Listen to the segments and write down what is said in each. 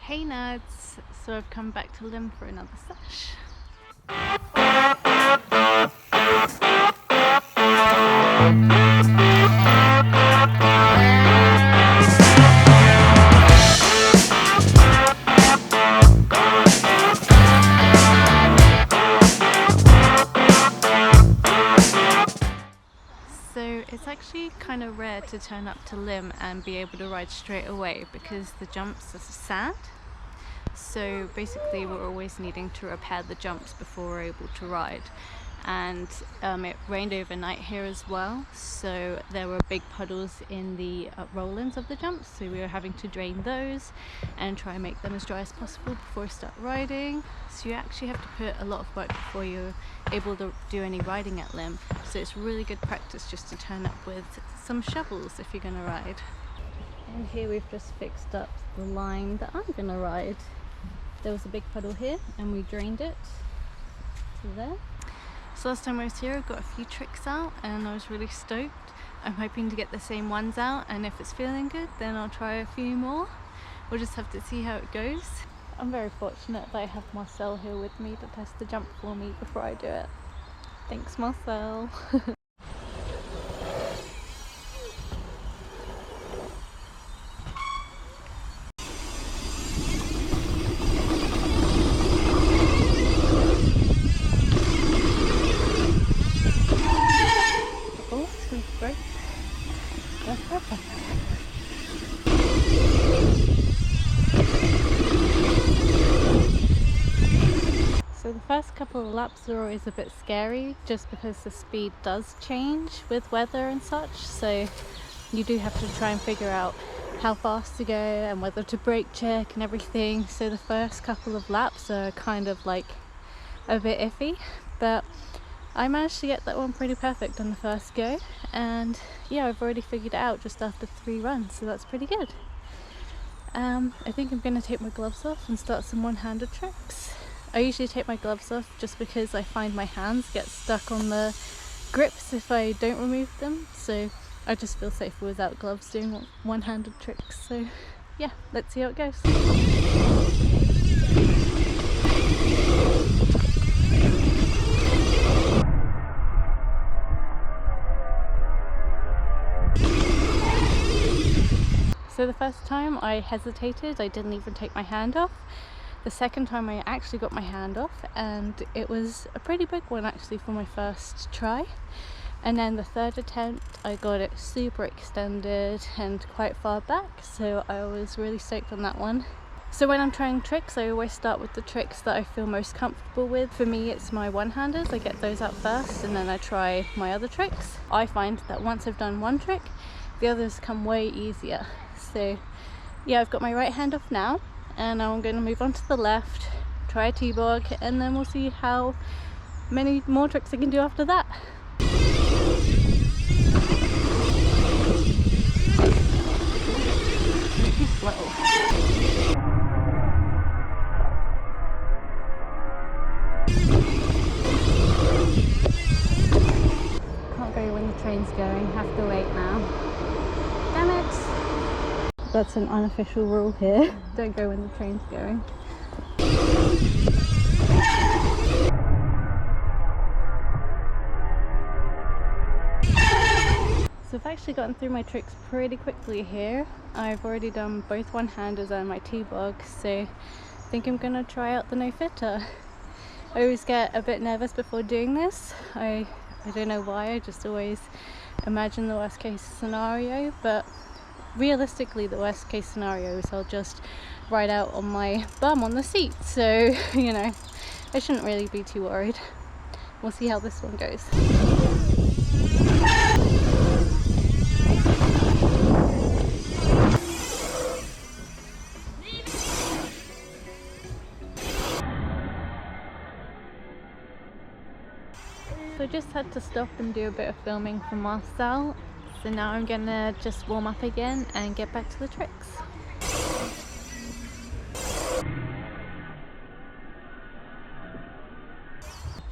Hey nerds! So I've come back to Lym for another sesh. So it's actually kind of rare to turn up to Lym and be able to ride straight away because the jumps are sand. So basically we're always needing to repair the jumps before we're able to ride. And it rained overnight here as well, so there were big puddles in the roll-ins of the jumps, so we were having to drain those and try and make them as dry as possible before we start riding. So you actually have to put a lot of work before you're able to do any riding at Lym, so it's really good practice just to turn up with some shovels if you're going to ride. And here we've just fixed up the line that I'm going to ride. There was a big puddle here and we drained it to there. So last time I was here I got a few tricks out and I was really stoked. I'm hoping to get the same ones out, and if it's feeling good then I'll try a few more. We'll just have to see how it goes. I'm very fortunate that I have Marcel here with me to test the jump for me before I do it. Thanks Marcel! Great. That's perfect. So the first couple of laps are always a bit scary just because the speed does change with weather and such, so you do have to try and figure out how fast to go and whether to brake check and everything. So the first couple of laps are kind of like a bit iffy, but I managed to get that one pretty perfect on the first go, and yeah, I've already figured it out just after 3 runs, so that's pretty good. I think I'm going to take my gloves off and start some one-handed tricks. I usually take my gloves off just because I find my hands get stuck on the grips if I don't remove them, so I just feel safer without gloves doing one-handed tricks. So yeah, let's see how it goes. So the first time I hesitated, I didn't even take my hand off. The second time I actually got my hand off, and it was a pretty big one actually for my first try. And then the third attempt I got it super extended and quite far back, so I was really stoked on that one. So when I'm trying tricks, I always start with the tricks that I feel most comfortable with. For me it's my one-handers, I get those out first and then I try my other tricks. I find that once I've done one trick, the others come way easier. So yeah, I've got my right hand off now, and now I'm going to move on to the left, try a T-bog, and then we'll see how many more tricks I can do after that. Too slow. Can't go when the train's going, have to wait now. Damn it! That's an unofficial rule here. Don't go when the train's going. So I've actually gotten through my tricks pretty quickly here. I've already done both one-handers and my T-bog, so I think I'm gonna try out the no-fitter. I always get a bit nervous before doing this. I don't know why, I just always imagine the worst case scenario, but realistically the worst case scenario is I'll just ride out on my bum on the seat, so you know, I shouldn't really be too worried. We'll see how this one goes. So I just had to stop and do a bit of filming for Marcel. So now I'm gonna just warm up again and get back to the tricks.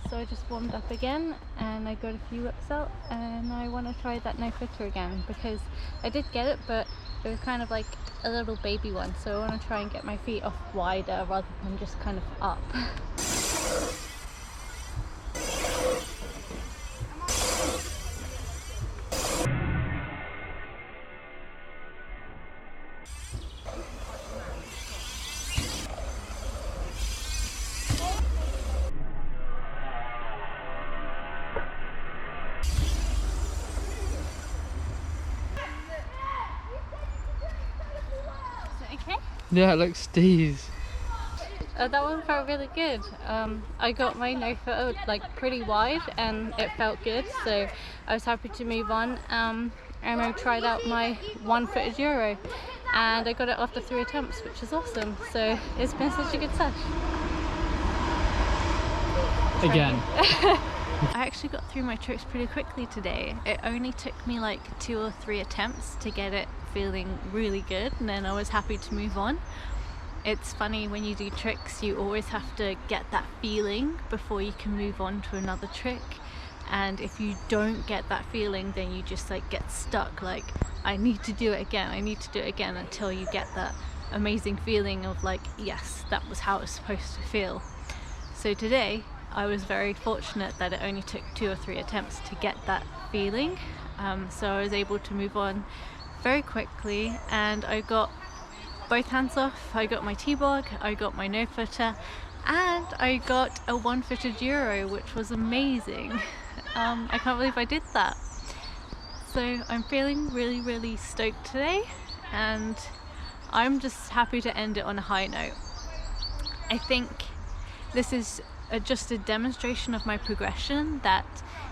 So I just warmed up again and I got a few whips out, and I want to try that no fitter again because I did get it, but It was kind of like a little baby one, so I want to try and get my feet off wider rather than just kind of up. Okay? Yeah, it looks steez. That one felt really good. I got my no foot like pretty wide and it felt good, so I was happy to move on. And I tried out my 1-footed Euro and I got it after 3 attempts, which is awesome. So it's been such a good sesh. Again. I actually got through my tricks pretty quickly today. It only took me like 2 or 3 attempts to get it feeling really good, and then I was happy to move on. It's funny, when you do tricks you always have to get that feeling before you can move on to another trick, and if you don't get that feeling then you just like get stuck, like I need to do it again, I need to do it again, until you get that amazing feeling of like, yes, that was how it's supposed to feel. So today I was very fortunate that it only took 2 or 3 attempts to get that feeling, so I was able to move on very quickly, and I got both hands off. I got my T-bog, I got my no footer, and I got a 1-footed Euro, which was amazing. I can't believe I did that. So I'm feeling really stoked today, and I'm just happy to end it on a high note. I think this is just a demonstration of my progression, that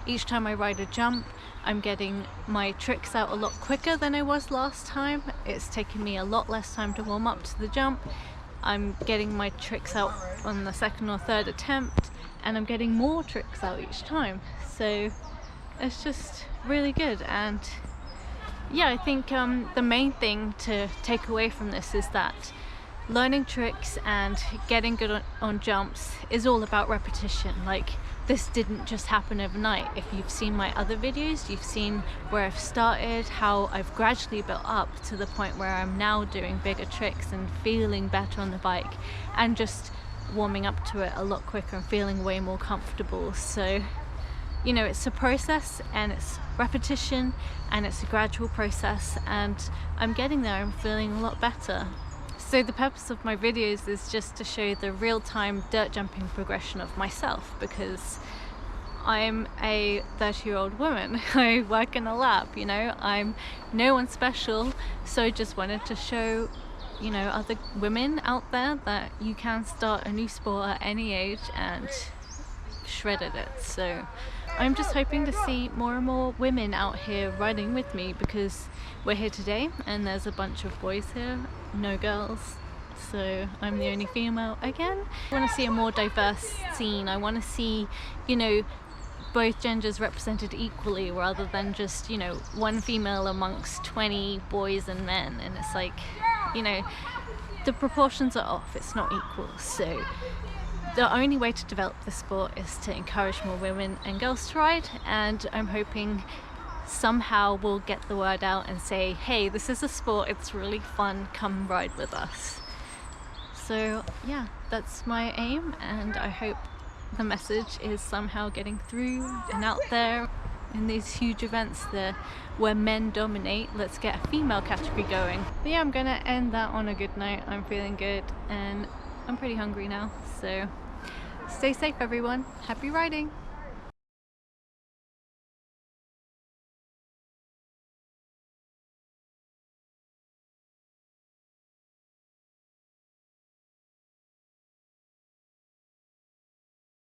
each time I ride a jump I'm getting my tricks out a lot quicker than I was last time. It's taken me a lot less time to warm up to the jump. I'm getting my tricks out on the 2nd or 3rd attempt, and I'm getting more tricks out each time. So it's just really good. And yeah, I think the main thing to take away from this is that learning tricks and getting good on jumps is all about repetition. Like, this didn't just happen overnight. If you've seen my other videos, you've seen where I've started, how I've gradually built up to the point where I'm now doing bigger tricks and feeling better on the bike, and just warming up to it a lot quicker and feeling way more comfortable. So, you know, it's a process and it's repetition and it's a gradual process, and I'm getting there. I'm feeling a lot better. So the purpose of my videos is just to show the real-time dirt jumping progression of myself, because I'm a 30-year-old woman. I work in a lab, you know, I'm no one special, so I just wanted to show, you know, other women out there that you can start a new sport at any age and shred at it. So I'm just hoping to see more and more women out here riding with me, because we're here today and there's a bunch of boys here, no girls, so I'm the only female again. I want to see a more diverse scene. I want to see, you know, both genders represented equally, rather than just, you know, one female amongst 20 boys and men, and it's like, you know, the proportions are off, it's not equal. So the only way to develop the sport is to encourage more women and girls to ride, and I'm hoping somehow we'll get the word out and say, hey, this is a sport, it's really fun, come ride with us. So yeah, that's my aim, and I hope the message is somehow getting through and out there in these huge events there where men dominate. Let's get a female category going. But yeah, I'm gonna end that on a good note. I'm feeling good and I'm pretty hungry now, so stay safe everyone. Happy riding!